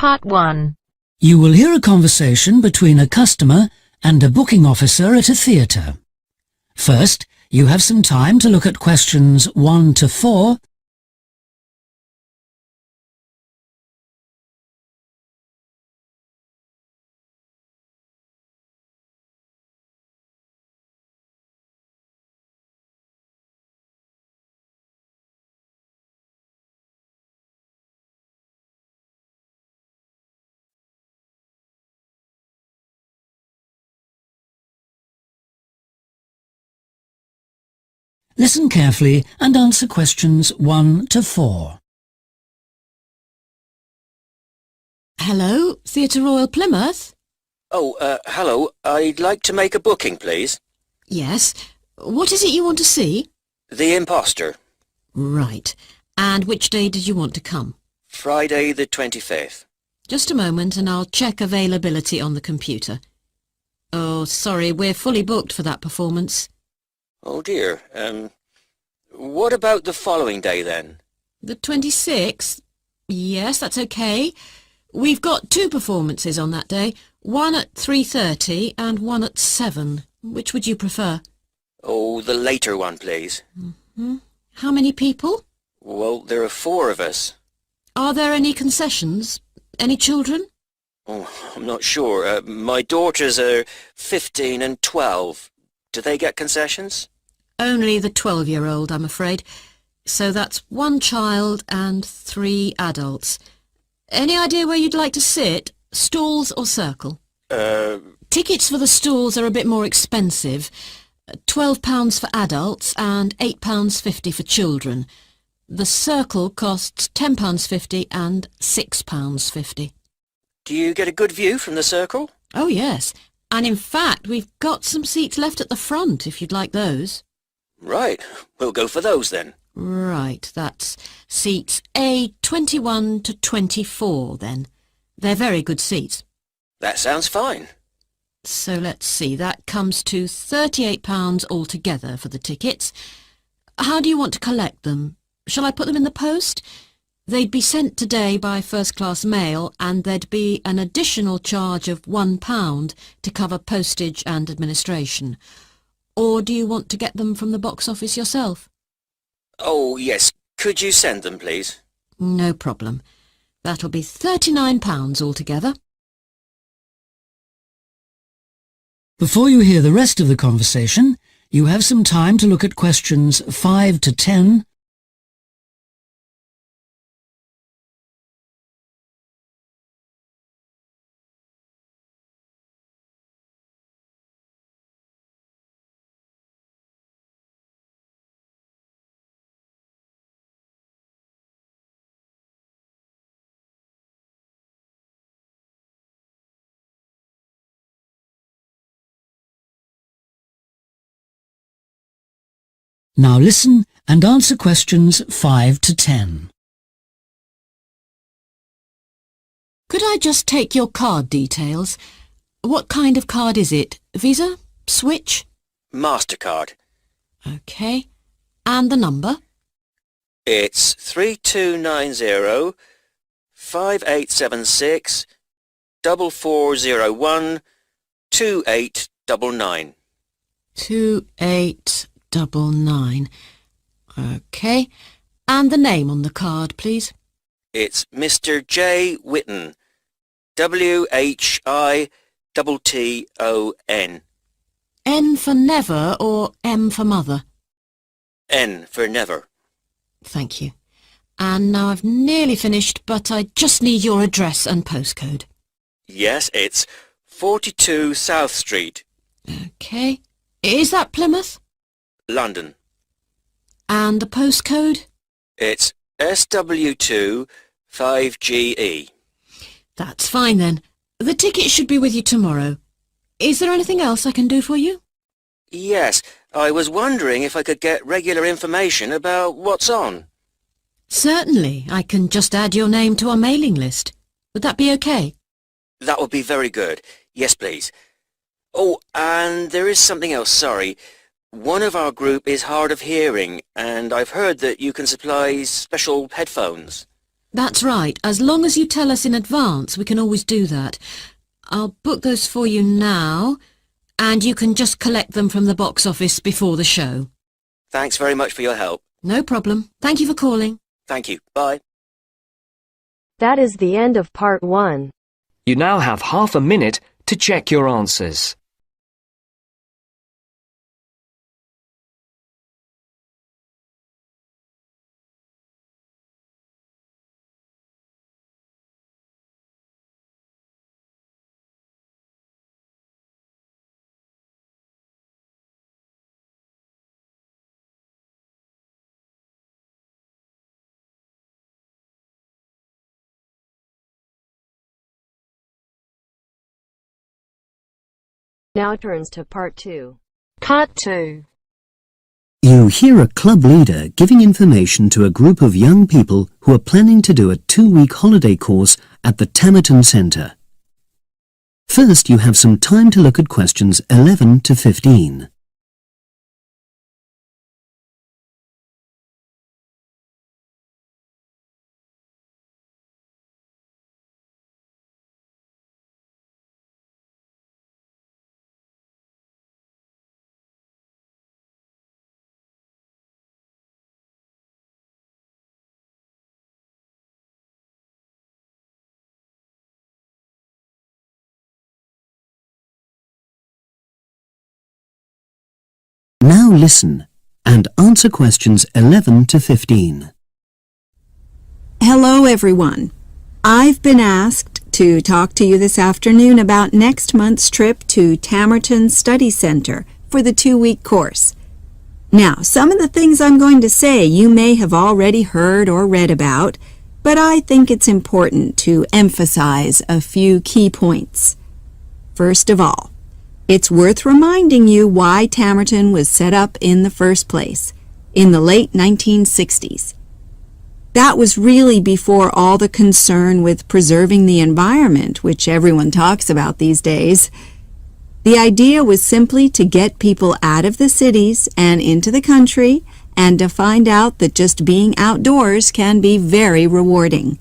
Part 1. You will hear a conversation between a customer and a booking officer at a theatre. First, you have some time to look at questions 1 to 4. Listen carefully and answer questions 1 to 4. Hello, Theatre Royal Plymouth? Hello. I'd like to make a booking, please. Yes. What is it you want to see? The Imposter. Right. And which day did you want to come? Friday the 25th. Just a moment and I'll check availability on the computer. Oh, sorry, we're fully booked for that performance. Oh dear. What about the following day then? The 26th? Yes, that's okay. We've got 2 performances on that day, one at 3:30 and one at 7. Which would you prefer? Oh, the later one, please. How many people? Well, there are 4 of us. Are there any concessions? Any children? Oh, I'm not sure. My daughters are 15 and 12. Do they get concessions? Only the 12-year-old, I'm afraid. So that's 1 child and 3 adults. Any idea where you'd like to sit? Stalls or circle? Tickets for the stalls are a bit more expensive. £12 for adults and £8.50 for children. The circle costs £10.50 and £6.50. Do you get a good view from the circle? Oh, yes. And in fact, we've got some seats left at the front, if you'd like those. Right. We'll go for those then. Right, that's seats A21 to 24 then. They're very good seats. That sounds fine. So let's see, that comes to £38 altogether for the tickets. How do you want to collect them? Shall I put them in the post? They'd be sent today by first-class mail and there'd be an additional charge of £1 to cover postage and administration. Or do you want to get them from the box office yourself? Oh, yes. Could you send them, please? No problem. That'll be £39 altogether. Before you hear the rest of the conversation, you have some time to look at questions 5 to 10. Now listen and answer questions 5 to 10. Could I just take your card details? What kind of card is it? Visa? Switch? MasterCard. OK. And the number? It's 3290 5876 4401 2899. 2899. OK. And the name on the card, please? It's Mr. J. Whitton. WHITTON. N for never or M for mother? N for never. Thank you. And now I've nearly finished, but I just need your address and postcode. Yes, it's 42 South Street, OK. Is that Plymouth? London. And the postcode? It's SW2 5GE. That's fine then. The ticket should be with you tomorrow. Is there anything else I can do for you? Yes, I was wondering if I could get regular information about what's on. Certainly. I can just add your name to our mailing list. Would that be OK? That would be very good. Yes, please. Oh, and there is something else, sorry. One of our group is hard of hearing, and I've heard that you can supply special headphones. That's right. As long as you tell us in advance, we can always do that. I'll book those for you now, and you can just collect them from the box office before the show. Thanks very much for your help. No problem. Thank you for calling. Thank you. Bye. That is the end of part 1. You now have half a minute to check your answers. Now turns to part 2. Part 2. You hear a club leader giving information to a group of young people who are planning to do a 2-week holiday course at the Tamerton Centre. First, you have some time to look at questions 11 to 15. Now listen and answer questions 11 to 15. Hello, everyone. I've been asked to talk to you this afternoon about next month's trip to Tamerton Study Center for the 2-week course. Now, some of the things I'm going to say you may have already heard or read about, but I think it's important to emphasize a few key points. First of all, it's worth reminding you why Tamerton was set up in the first place, in the late 1960s. That was really before all the concern with preserving the environment, which everyone talks about these days. The idea was simply to get people out of the cities and into the country, and to find out that just being outdoors can be very rewarding.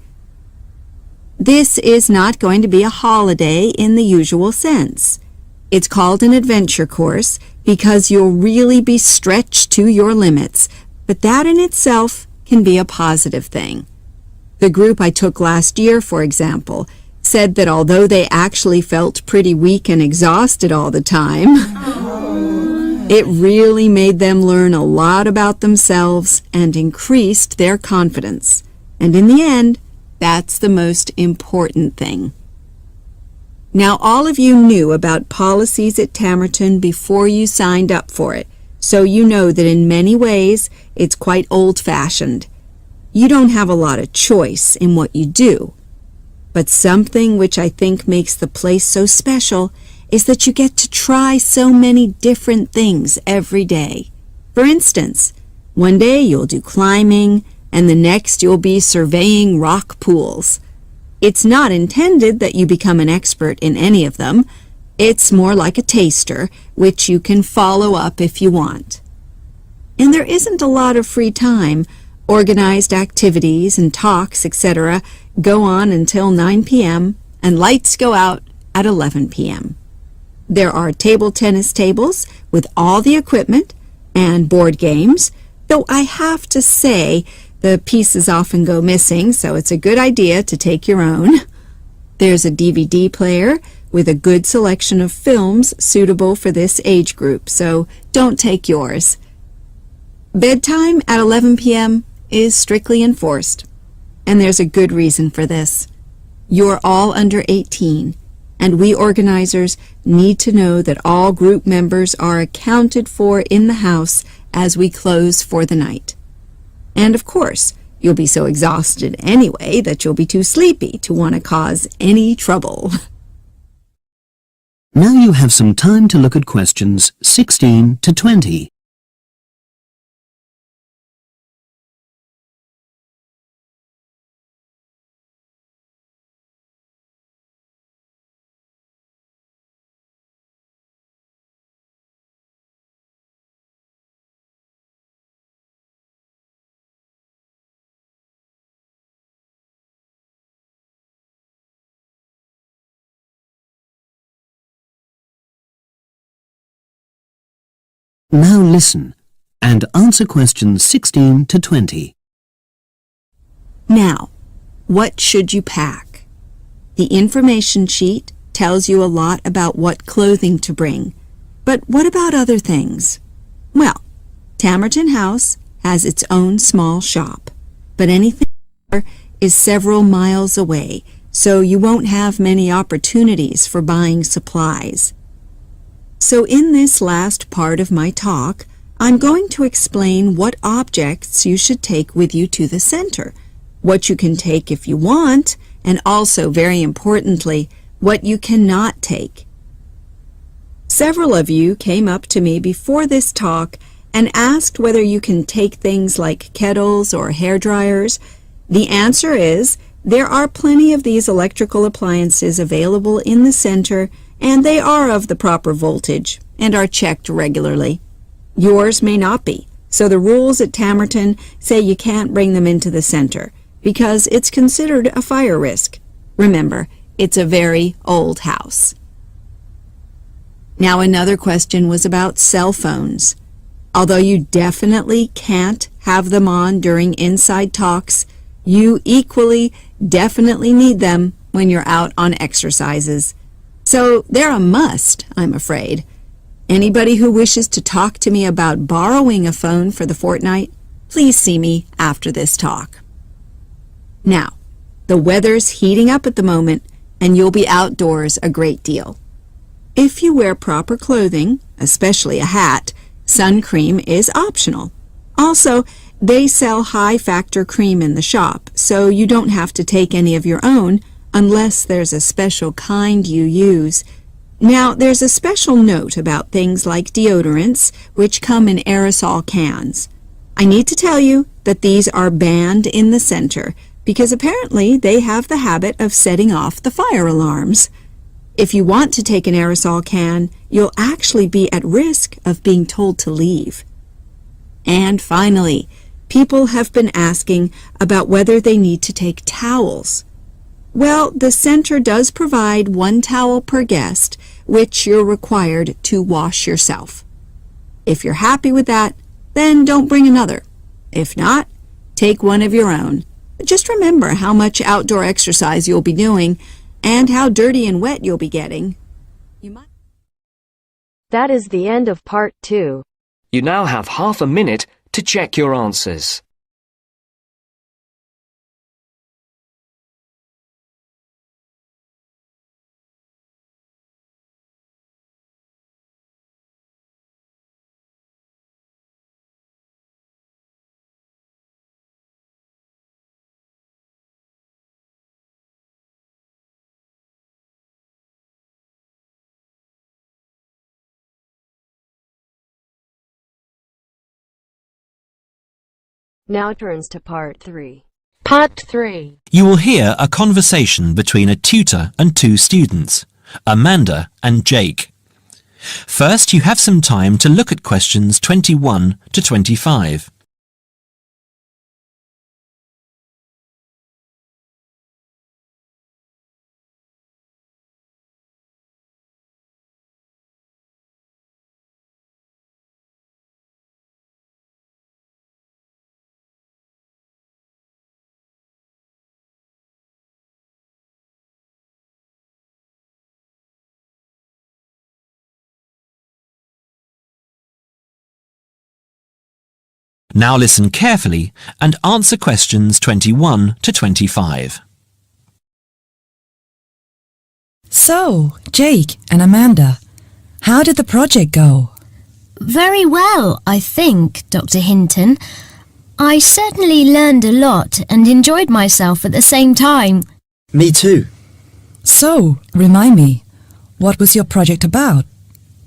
This is not going to be a holiday in the usual sense. It's called an adventure course because you'll really be stretched to your limits, but that in itself can be a positive thing. The group I took last year, for example, said that although they actually felt pretty weak and exhausted all the time, it really made them learn a lot about themselves and increased their confidence. And in the end, that's the most important thing. Now, all of you knew about policies at Tamerton before you signed up for it, so you know that in many ways it's quite old-fashioned. You don't have a lot of choice in what you do. But something which I think makes the place so special is that you get to try so many different things every day. For instance, one day you'll do climbing, and the next you'll be surveying rock pools. It's not intended that you become an expert in any of them. It's more like a taster, which you can follow up if you want. And there isn't a lot of free time. Organized activities and talks, etc., go on until 9 p.m., and lights go out at 11 p.m. There are table tennis tables with all the equipment and board games, though I have to say the pieces often go missing, so it's a good idea to take your own. There's a DVD player with a good selection of films suitable for this age group, so don't take yours. Bedtime at 11 p.m. is strictly enforced, and there's a good reason for this. You're all under 18, and we organizers need to know that all group members are accounted for in the house as we close for the night. And of course, you'll be so exhausted anyway that you'll be too sleepy to want to cause any trouble. Now you have some time to look at questions 16 to 20. Now listen and answer questions 16 to 20. Now, what should you pack? The information sheet tells you a lot about what clothing to bring. But what about other things? Well, Tamerton House has its own small shop, but anything there is several miles away, so you won't have many opportunities for buying supplies. So in this last part of my talk, I'm going to explain what objects you should take with you to the center, what you can take if you want, and also, very importantly, what you cannot take. Several of you came up to me before this talk and asked whether you can take things like kettles or hair dryers. The answer is there are plenty of these electrical appliances available in the center, and they are of the proper voltage and are checked regularly. Yours may not be, so the rules at Tamerton say you can't bring them into the center because it's considered a fire risk. Remember, it's a very old house. Now another question was about cell phones. Although you definitely can't have them on during inside talks, you equally definitely need them when you're out on exercises. So they're a must, I'm afraid. Anybody who wishes to talk to me about borrowing a phone for the fortnight, please see me after this talk. Now, the weather's heating up at the moment, and you'll be outdoors a great deal. If you wear proper clothing, especially a hat, sun cream is optional. Also, they sell high-factor cream in the shop, so you don't have to take any of your own unless there's a special kind you use. Now, there's a special note about things like deodorants, which come in aerosol cans. I need to tell you that these are banned in the center because apparently they have the habit of setting off the fire alarms. If you want to take an aerosol can, you'll actually be at risk of being told to leave. And finally, people have been asking about whether they need to take towels. Well, the center does provide 1 towel per guest, which you're required to wash yourself. If you're happy with that, then don't bring another. If not, take one of your own. Just remember how much outdoor exercise you'll be doing and how dirty and wet you'll be getting. That is the end of part 2. You now have half a minute to check your answers. Now turns to part 3. Part 3. You will hear a conversation between a tutor and 2 students, Amanda and Jake. First, you have some time to look at questions 21 to 25. Now listen carefully and answer questions 21 to 25. So, Jake and Amanda, how did the project go? Very well, I think, Dr. Hinton. I certainly learned a lot and enjoyed myself at the same time. Me too. So, remind me, what was your project about?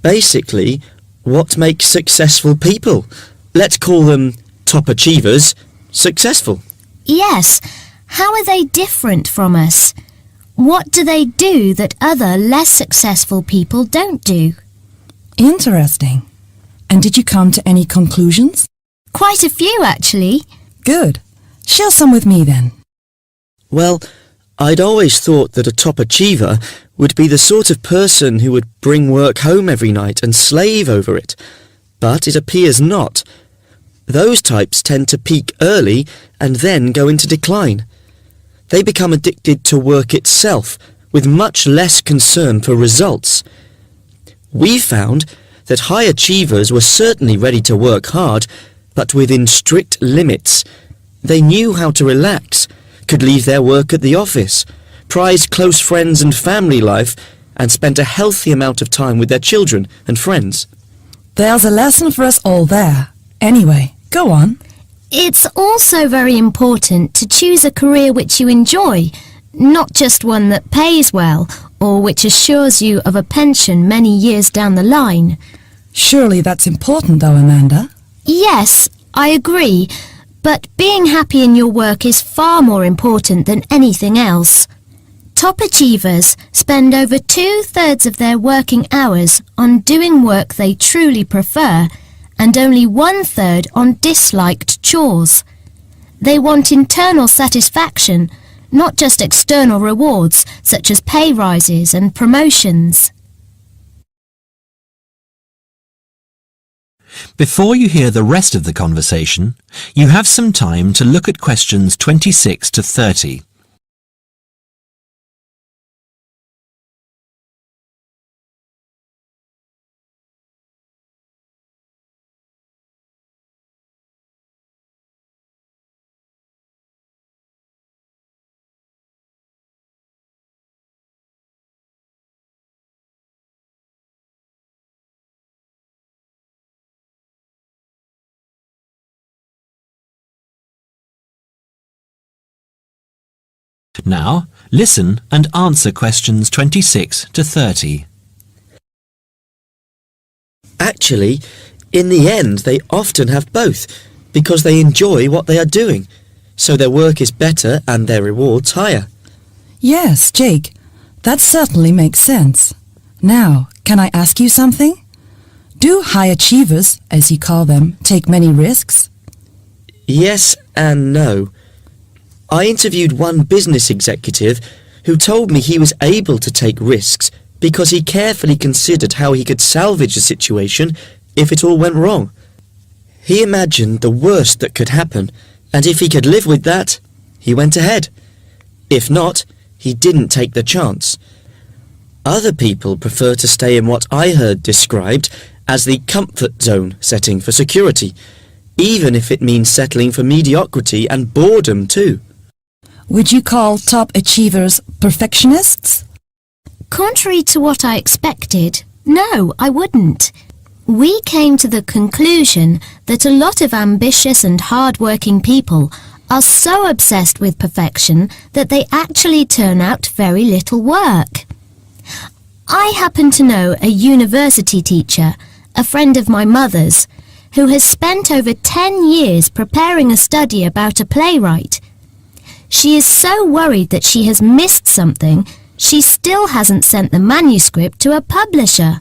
Basically, what makes successful people? Let's call them top achievers successful. Yes. How are they different from us? What do they do that other less successful people don't do? Interesting. And did you come to any conclusions? Quite a few, actually. Good. Share some with me then. Well, I'd always thought that a top achiever would be the sort of person who would bring work home every night and slave over it. But it appears not. Those types tend to peak early and then go into decline. They become addicted to work itself, with much less concern for results. We found that high achievers were certainly ready to work hard, but within strict limits. They knew how to relax, could leave their work at the office, prized close friends and family life, and spent a healthy amount of time with their children and friends. There's a lesson for us all there. Anyway, go on. It's also very important to choose a career which you enjoy, not just one that pays well or which assures you of a pension many years down the line. Surely that's important though, Amanda. Yes, I agree, but being happy in your work is far more important than anything else. Top achievers spend over 2/3 of their working hours on doing work they truly prefer and only 1/3 on disliked chores. They want internal satisfaction, not just external rewards such as pay rises and promotions. Before you hear the rest of the conversation, you have some time to look at questions 26 to 30. Now, listen and answer questions 26 to 30. Actually, in the end, they often have both, because they enjoy what they are doing, so their work is better and their rewards higher. Yes, Jake, that certainly makes sense. Now, can I ask you something? Do high achievers, as you call them, take many risks? Yes and no. I interviewed one business executive who told me he was able to take risks because he carefully considered how he could salvage a situation if it all went wrong. He imagined the worst that could happen, and if he could live with that, he went ahead. If not, he didn't take the chance. Other people prefer to stay in what I heard described as the comfort zone setting for security, even if it means settling for mediocrity and boredom too. Would you call top achievers perfectionists? Contrary to what I expected, no, I wouldn't. We came to the conclusion that a lot of ambitious and hard-working people are so obsessed with perfection that they actually turn out very little work. I happen to know a university teacher, a friend of my mother's, who has spent over 10 years preparing a study about a playwright. She is so worried that she has missed something, she still hasn't sent the manuscript to a publisher.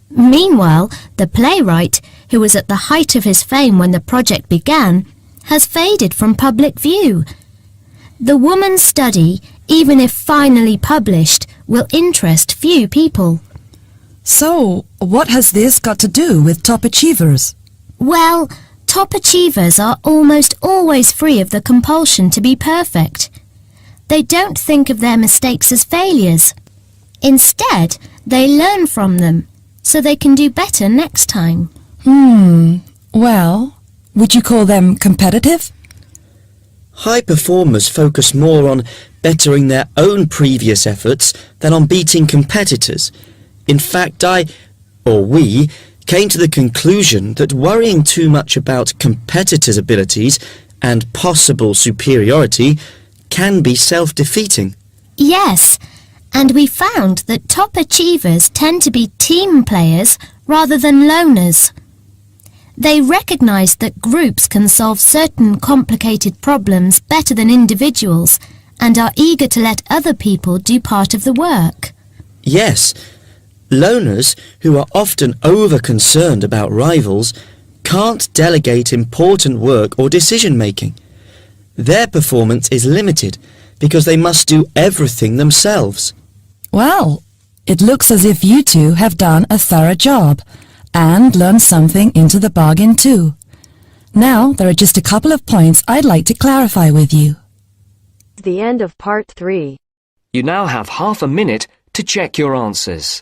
Meanwhile, the playwright, who was at the height of his fame when the project began, has faded from public view. The woman's study, even if finally published, will interest few people. So, what has this got to do with top achievers? Well, top achievers are almost always free of the compulsion to be perfect. They don't think of their mistakes as failures. Instead, they learn from them, so they can do better next time. Well, would you call them competitive? High performers focus more on bettering their own previous efforts than on beating competitors. In fact, we came to the conclusion that worrying too much about competitors' abilities and possible superiority can be self-defeating. Yes, and we found that top achievers tend to be team players rather than loners. They recognise that groups can solve certain complicated problems better than individuals and are eager to let other people do part of the work. Yes, loners, who are often over-concerned about rivals, can't delegate important work or decision-making. Their performance is limited because they must do everything themselves. Well, it looks as if you two have done a thorough job, and learn something into the bargain too. Now, there are just a couple of points I'd like to clarify with you. The end of part 3. You now have half a minute to check your answers.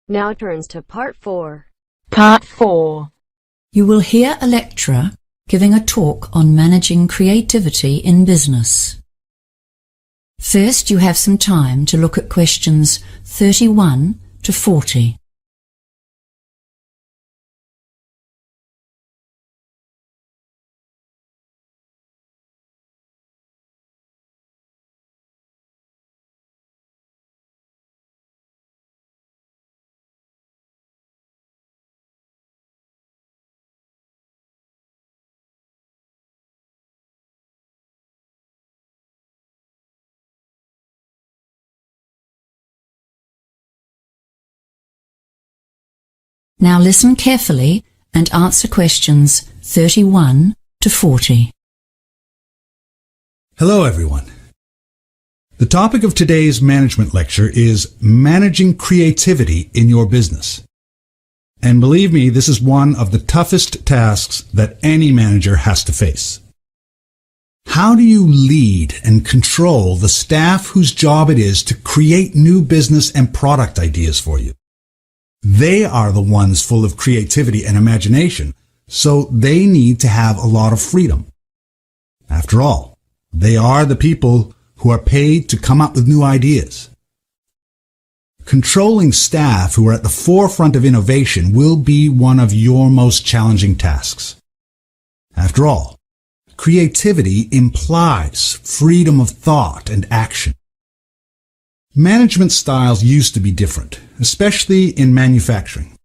Now turns to part 4. Part 4. You will hear a lecturer giving a talk on managing creativity in business. First, you have some time to look at questions 31 to 40. Now listen carefully and answer questions 31 to 40. Hello, everyone. The topic of today's management lecture is managing creativity in your business. And believe me, this is one of the toughest tasks that any manager has to face. How do you lead and control the staff whose job it is to create new business and product ideas for you? They are the ones full of creativity and imagination, so they need to have a lot of freedom. After all, they are the people who are paid to come up with new ideas. Controlling staff who are at the forefront of innovation will be one of your most challenging tasks. After all, creativity implies freedom of thought and action. Management styles used to be different, especially in manufacturing.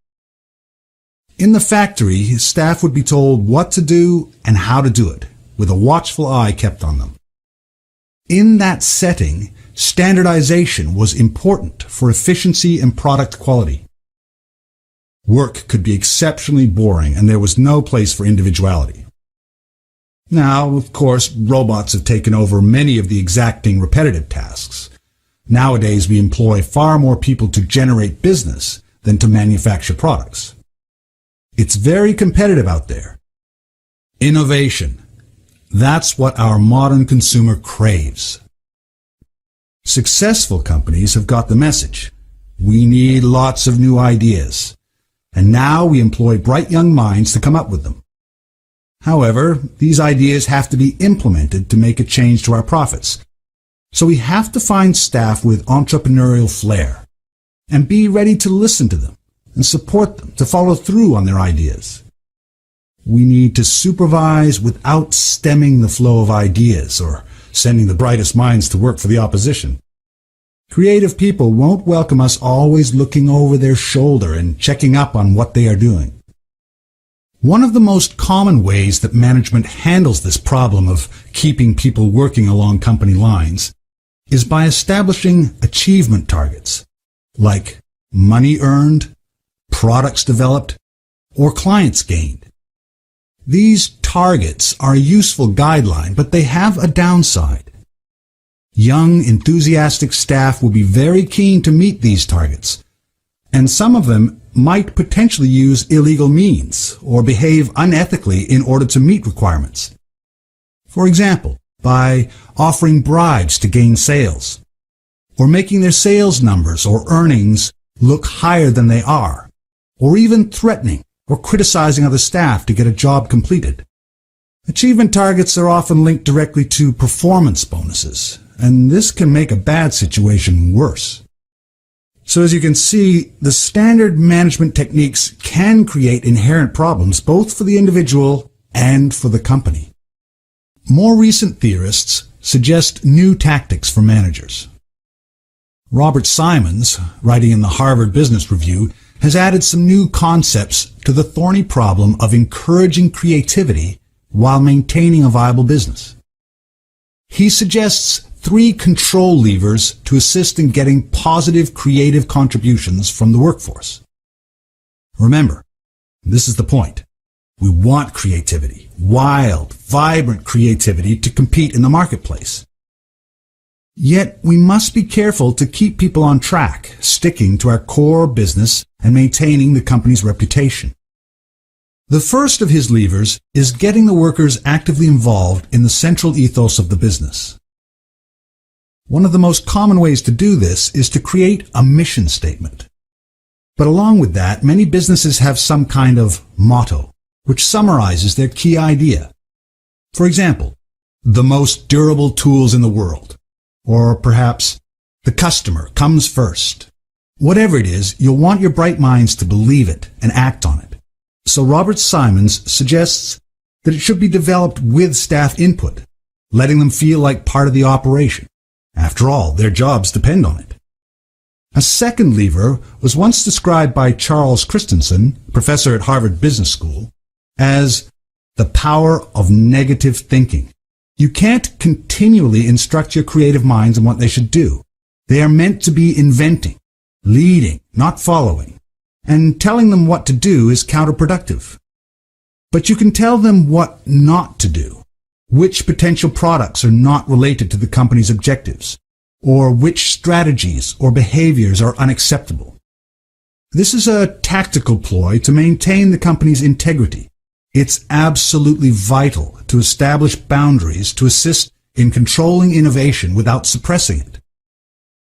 In the factory, staff would be told what to do and how to do it, with a watchful eye kept on them. In that setting, standardization was important for efficiency and product quality. Work could be exceptionally boring, and there was no place for individuality. Now, of course, robots have taken over many of the exacting repetitive tasks. Nowadays, we employ far more people to generate business than to manufacture products. It's very competitive out there. Innovation. That's what our modern consumer craves. Successful companies have got the message. We need lots of new ideas. And now we employ bright young minds to come up with them. However, these ideas have to be implemented to make a change to our profits. So we have to find staff with entrepreneurial flair and be ready to listen to them and support them to follow through on their ideas. We need to supervise without stemming the flow of ideas or sending the brightest minds to work for the opposition. Creative people won't welcome us always looking over their shoulder and checking up on what they are doing. One of the most common ways that management handles this problem of keeping people working along company lines is by establishing achievement targets, like money earned, products developed, or clients gained. These targets are a useful guideline, but they have a downside. Young, enthusiastic staff will be very keen to meet these targets, and some of them might potentially use illegal means or behave unethically in order to meet requirements. For example, by offering bribes to gain sales, or making their sales numbers or earnings look higher than they are, or even threatening or criticizing other staff to get a job completed. Achievement targets are often linked directly to performance bonuses, and this can make a bad situation worse. So as you can see, the standard management techniques can create inherent problems both for the individual and for the company. More recent theorists suggest new tactics for managers. Robert Simons, writing in the Harvard Business Review, has added some new concepts to the thorny problem of encouraging creativity while maintaining a viable business. He suggests 3 control levers to assist in getting positive creative contributions from the workforce. Remember, this is the point. We want creativity, wild, vibrant creativity to compete in the marketplace. Yet we must be careful to keep people on track, sticking to our core business and maintaining the company's reputation. The first of his levers is getting the workers actively involved in the central ethos of the business. One of the most common ways to do this is to create a mission statement. But along with that, many businesses have some kind of motto, which summarizes their key idea. For example, the most durable tools in the world. Or perhaps, the customer comes first. Whatever it is, you'll want your bright minds to believe it and act on it. So Robert Simons suggests that it should be developed with staff input, letting them feel like part of the operation. After all, their jobs depend on it. A second lever was once described by Charles Christensen, professor at Harvard Business School, as the power of negative thinking. You can't continually instruct your creative minds on what they should do. They are meant to be inventing, leading, not following, and telling them what to do is counterproductive. But you can tell them what not to do, which potential products are not related to the company's objectives, or which strategies or behaviors are unacceptable. This is a tactical ploy to maintain the company's integrity. It's absolutely vital to establish boundaries to assist in controlling innovation without suppressing it.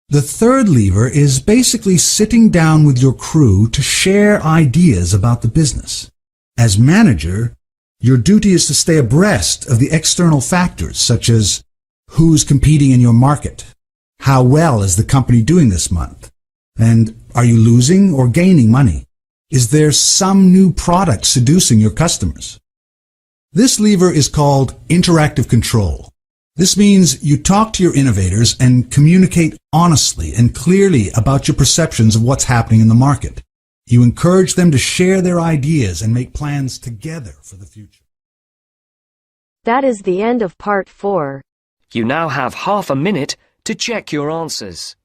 The third lever is basically sitting down with your crew to share ideas about the business. As manager, your duty is to stay abreast of the external factors such as who's competing in your market, how well is the company doing this month, and are you losing or gaining money? Is there some new product seducing your customers? This lever is called interactive control. This means you talk to your innovators and communicate honestly and clearly about your perceptions of what's happening in the market. You encourage them to share their ideas and make plans together for the future. That is the end of part 4. You now have half a minute to check your answers.